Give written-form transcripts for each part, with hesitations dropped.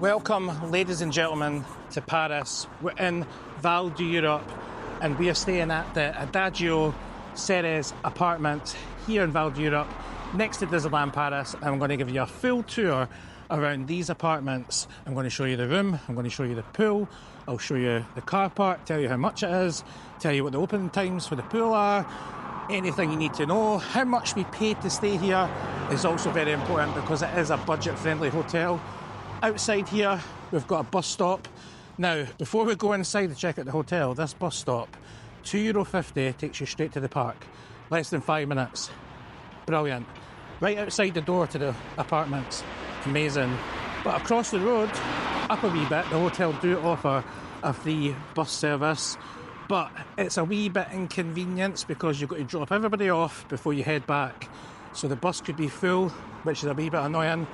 Welcome, ladies and gentlemen, to Paris. We're in Val d'Europe and we are staying at the Adagio Serris apartment here in Val d'Europe next to Disneyland Paris. And I'm going to give you a full tour around these apartments. I'm going to show you the room, I'm going to show you the pool, I'll show you the car park, tell you how much it is, tell you what the opening times for the pool are, anything you need to know. How much we paid to stay here is also very important because it is a budget-friendly hotel. Outside here, we've got a bus stop. Now, before we go inside to check out the hotel, this bus stop, €2.50 takes you straight to the park. Less than 5 minutes. Brilliant. Right outside the door to the apartments. Amazing. But across the road, up a wee bit, the hotel do offer a free bus service. But it's a wee bit inconvenience because you've got to drop everybody off before you head back. So the bus could be full, which is a wee bit annoying.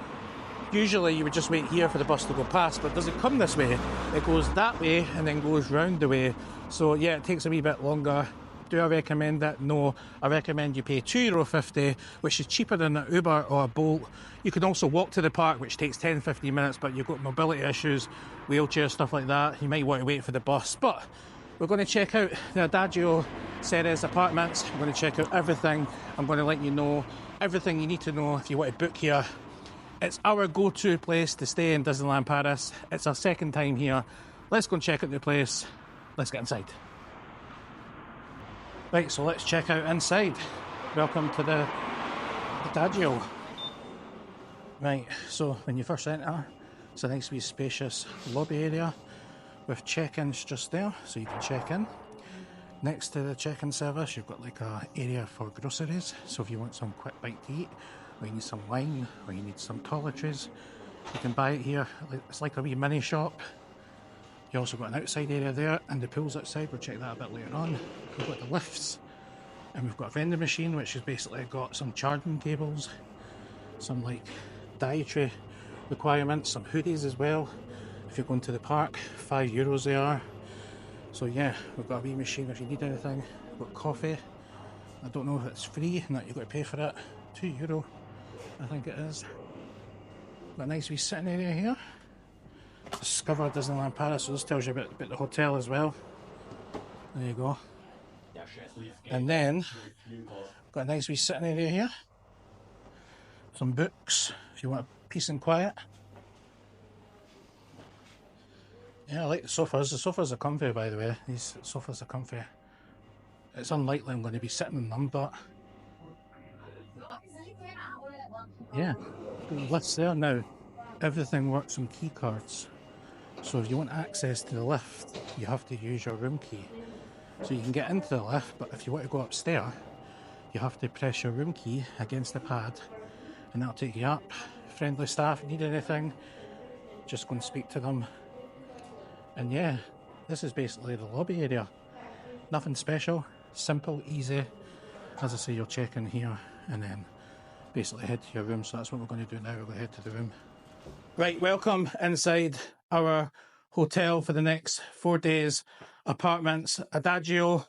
Usually you would just wait here for the bus to go past, but it doesn't come this way. It goes that way and then goes round the way. So yeah, it takes a wee bit longer. Do I recommend it? No. I recommend you pay €2.50, which is cheaper than an Uber or a Bolt. You can also walk to the park, which takes 10-15 minutes, but you've got mobility issues, wheelchairs, stuff like that. You might want to wait for the bus. But we're going to check out the Adagio Serris apartments. I'm going to check out everything. I'm going to let you know everything you need to know if you want to book here. It's our go-to place to stay in Disneyland Paris. It's our second time here. Let's go and check out the place. Let's get inside. Right, so let's check out inside. Welcome to the Adagio. Right, so when you first enter, it's a nice wee spacious lobby area with check-ins just there, so you can check in. Next to the check-in service, you've got like a area for groceries. So if you want some quick bite to eat, or you need some wine, or you need some toiletries, you can buy it here. It's like a wee mini shop. You also got an outside area there, and the pool's outside. We'll check that a bit later on. We've got the lifts, and we've got a vending machine, which has basically got some charging cables, some like dietary requirements, some hoodies as well. If you're going to the park, €5 they are. So yeah, we've got a wee machine if you need anything. We've got coffee. I don't know if it's free and that you've got to pay for it. €2, I think it is. Got a nice wee sitting area here. Discover Disneyland Paris, so this tells you about the hotel as well. There you go. And then, got a nice wee sitting area here. Some books, if you want peace and quiet. Yeah, I like the sofas. The sofas are comfy, by the way. These sofas are comfy. It's unlikely I'm going to be sitting in them, but yeah, the lift's there now. Everything works on key cards. So if you want access to the lift, you have to use your room key. So you can get into the lift, but if you want to go upstairs, you have to press your room key against the pad, and that'll take you up. Friendly staff, need anything, just go and speak to them. And yeah, this is basically the lobby area. Nothing special, simple, easy. As I say, you'll check in here and then basically head to your room. So that's what we're going to do now. We're going to head to the room. Right, welcome inside our hotel for the next 4 days. Apartments, Adagio.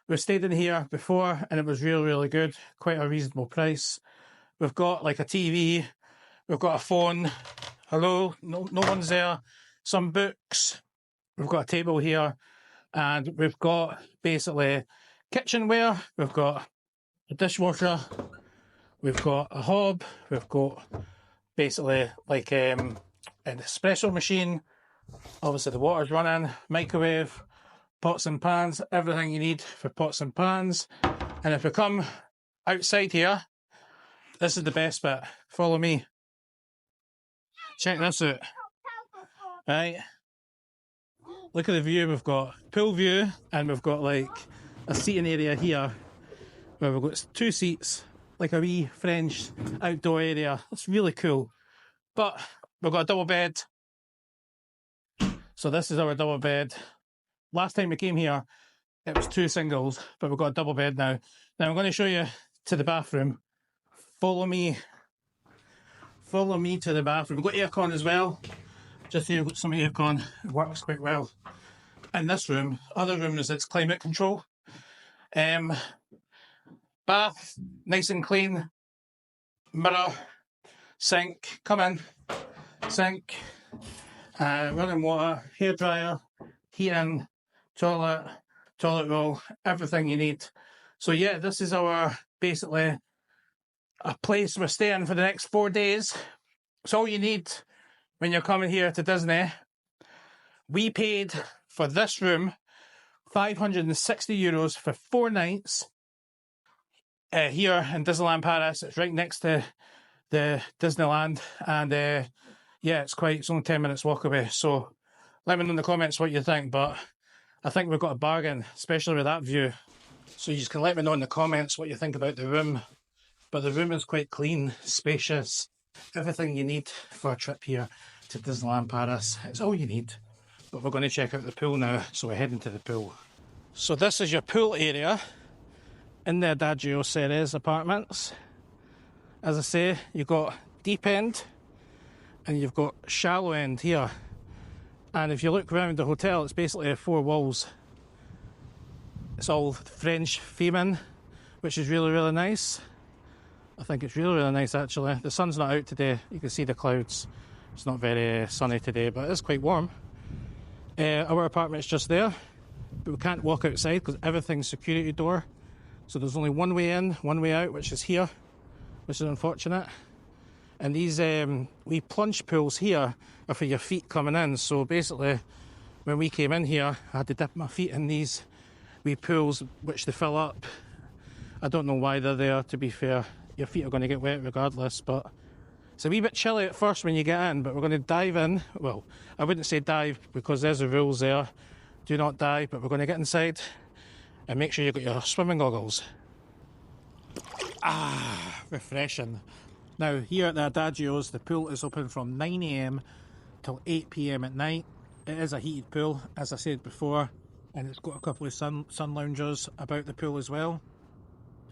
We've stayed in here before and it was really, really good. Quite a reasonable price. We've got like a TV. We've got a phone. Hello, no one's there. Some books. We've got a table here. And we've got basically kitchenware. We've got a dishwasher. We've got a hob. We've got basically like an espresso machine. Obviously the water's running. Microwave, pots and pans, everything you need for pots and pans. And if we come outside here, this is the best bit. Follow me. Check this out. Right. Look at the view. We've got pool view and we've got like a seating area here where we've got 2 seats, like a wee French outdoor area. It's really cool. But we've got a double bed. So this is our double bed. Last time we came here, it was 2 singles, but we've got a double bed now. Now I'm going to show you to the bathroom. Follow me. Follow me to the bathroom. We've got aircon as well. Just here, we've got some aircon. It works quite well. In this room, other room is its climate control. Bath, nice and clean. Mirror, sink, come in. Sink. running water, hairdryer, heating, toilet roll, everything you need. So yeah, this is our basically a place we're staying for the next 4 days. It's all you need when you're coming here to Disney. We paid for this room €560 for 4 nights here in Disneyland Paris. It's right next to the Disneyland, and yeah, it's only 10 minutes walk away. So let me know in the comments what you think, but I think we've got a bargain, especially with that view. So you can let me know in the comments what you think about the room. But the room is quite clean, spacious, everything you need for a trip here to Disneyland Paris. It's all you need. But we're going to check out the pool now, so we're heading to the pool. So this is your pool area in the Adagio Serris apartments. As I say, you've got deep end and you've got shallow end here. And if you look around the hotel, it's basically 4 walls. It's all French theming, which is really, really nice. I think it's really, really nice actually. The sun's not out today. You can see the clouds. It's not very sunny today, but it's quite warm. Our apartment's just there, but we can't walk outside because everything's security door. So there's only one way in, one way out, which is here, which is unfortunate. And these wee plunge pools here are for your feet coming in. So basically, when we came in here, I had to dip my feet in these wee pools, which they fill up. I don't know why they're there, to be fair. Your feet are going to get wet regardless, but it's a wee bit chilly at first when you get in, but we're going to dive in. Well, I wouldn't say dive because there's the rules there. Do not dive, but we're going to get inside and make sure you've got your swimming goggles. Refreshing. Now, here at the Adagios, the pool is open from 9 AM till 8 PM at night. It is a heated pool, as I said before, and it's got a couple of sun loungers about the pool as well.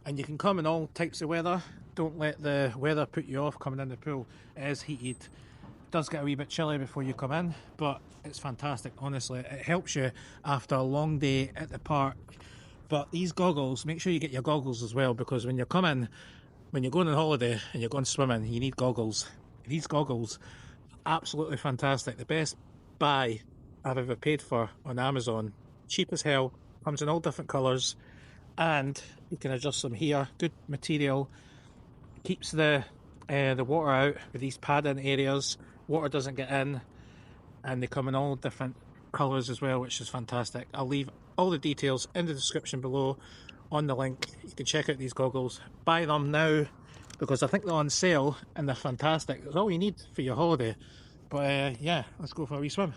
And you can come in all types of weather. Don't let the weather put you off coming in the pool. It is heated. It does get a wee bit chilly before you come in, but it's fantastic, honestly. It helps you after a long day at the park. But these goggles, make sure you get your goggles as well, because when you're coming, when you're going on holiday and you're going swimming, you need goggles. These goggles, absolutely fantastic. The best buy I've ever paid for on Amazon. Cheap as hell, comes in all different colours, and you can adjust them here. Good material, keeps the water out with these padding areas. Water doesn't get in, and they come in all different colours as well, which is fantastic. I'll leave all the details in the description below on the link. You can check out these goggles. Buy them now because I think they're on sale and they're fantastic. It's all you need for your holiday. But yeah, let's go for a wee swim.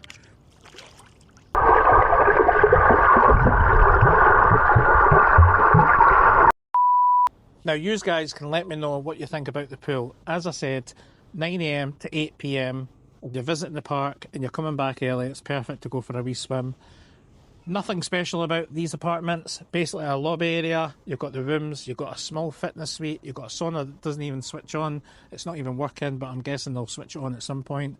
Now, you guys can let me know what you think about the pool. As I said, 9 AM to 8 PM. If you're visiting the park and you're coming back early, it's perfect to go for a wee swim. Nothing special about these apartments. Basically a lobby area. You've got the rooms. You've got a small fitness suite. You've got a sauna that doesn't even switch on. It's not even working, but I'm guessing they'll switch it on at some point.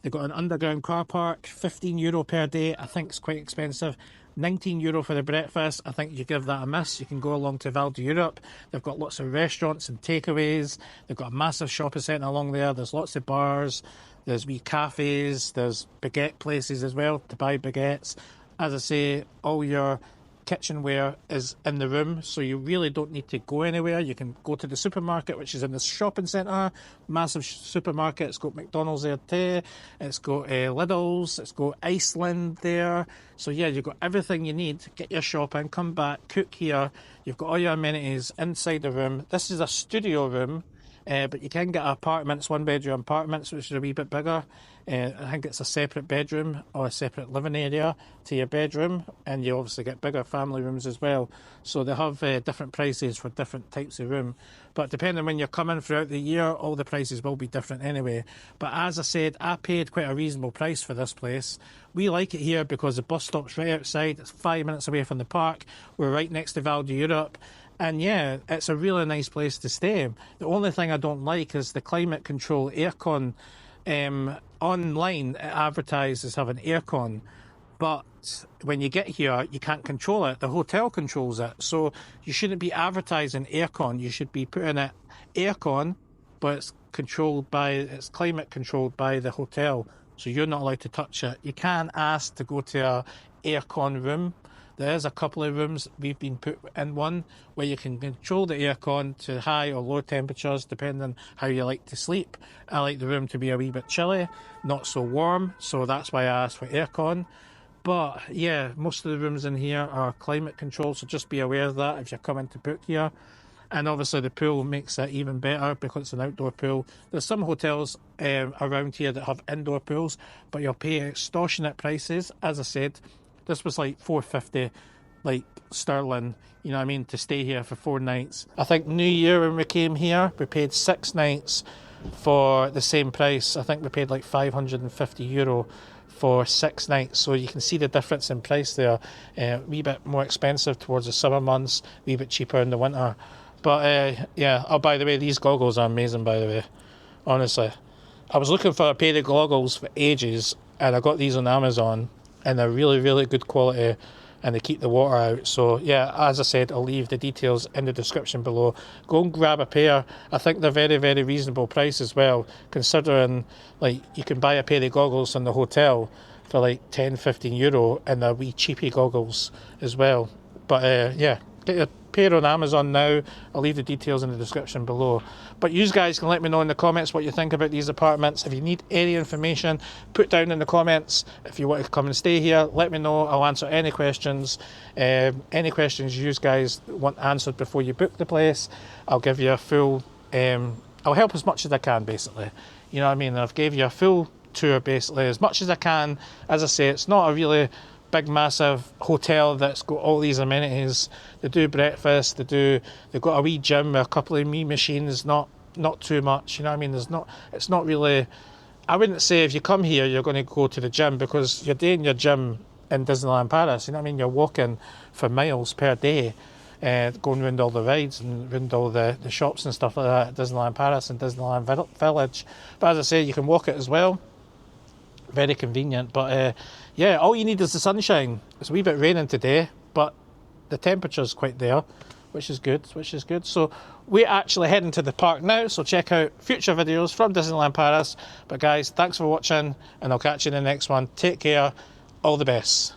They've got an underground car park. €15 per day. I think it's quite expensive. €19 for the breakfast. I think you give that a miss. You can go along to Vallée Europe. They've got lots of restaurants and takeaways. They've got a massive shopping centre along there. There's lots of bars. There's wee cafes. There's baguette places as well to buy baguettes. As I say, all your kitchenware is in the room, so you really don't need to go anywhere. You can go to the supermarket, which is in the shopping centre. Massive supermarket. It's got McDonald's there too. It's got Lidl's. It's got Iceland there. So yeah, you've got everything you need. Get your shopping, come back, cook here. You've got all your amenities inside the room. This is a studio room. But you can get apartments, 1-bedroom apartments, which are a wee bit bigger. I think it's a separate bedroom or a separate living area to your bedroom, and you obviously get bigger family rooms as well. So they have different prices for different types of room. But depending on when you're coming throughout the year, all the prices will be different anyway. But as I said, I paid quite a reasonable price for this place. We like it here because the bus stop's right outside. It's 5 minutes away from the park. We're right next to Vallée Europe. And yeah, it's a really nice place to stay. The only thing I don't like is the climate control aircon. Online, it advertises having aircon, but when you get here, you can't control it. The hotel controls it. So you shouldn't be advertising aircon. You should be putting it aircon, but it's climate controlled by the hotel. so you're not allowed to touch it. You can ask to go to a aircon room. There is a couple of rooms. We've been put in one where you can control the aircon to high or low temperatures depending on how you like to sleep. I like the room to be a wee bit chilly, not so warm, so that's why I asked for aircon. But yeah, most of the rooms in here are climate controlled, so just be aware of that if you're coming to book here. And obviously the pool makes it even better because it's an outdoor pool. There's some hotels around here that have indoor pools, but you'll pay extortionate prices. As I said, this was like $450 like sterling, you know what I mean, to stay here for 4 nights. I think New Year when we came here, we paid 6 nights for the same price. I think we paid like €550 for 6 nights, so you can see the difference in price there. A wee bit more expensive towards the summer months, a wee bit cheaper in the winter. But yeah, oh, by the way, these goggles are amazing, by the way, honestly. I was looking for a pair of goggles for ages, and I got these on Amazon, and they're really, really good quality, and they keep the water out. So yeah, as I said, I'll leave the details in the description below. Go and grab a pair. I think they're very, very reasonable price as well, considering like you can buy a pair of goggles in the hotel for like €10-15, and they're wee cheapy goggles as well. But yeah, get your pair on Amazon now. I'll leave the details in the description below. But you guys can let me know in the comments what you think about these apartments. If you need any information, put down in the comments. If you want to come and stay here, let me know. I'll answer any questions. Any questions you guys want answered before you book the place, I'll give you a full I'll help as much as I can, basically. You know what I mean? I've gave you a full tour basically as much as I can. As I say, it's not a really big massive hotel that's got all these amenities. They do breakfast, they've got a wee gym with a couple of wee machines, not too much, you know what I mean? It's not really, I wouldn't say if you come here you're going to go to the gym, because you're doing your gym in Disneyland Paris, you know what I mean? You're walking for miles per day, going around all the rides and around all the shops and stuff like that at Disneyland Paris and Disneyland Village. But as I say, you can walk it as well. Very convenient. But yeah, all you need is the sunshine. It's a wee bit raining today, but the temperature's quite there, which is good. So we're actually heading to the park now, so check out future videos from Disneyland Paris. But guys, thanks for watching, and I'll catch you in the next one. Take care, all the best.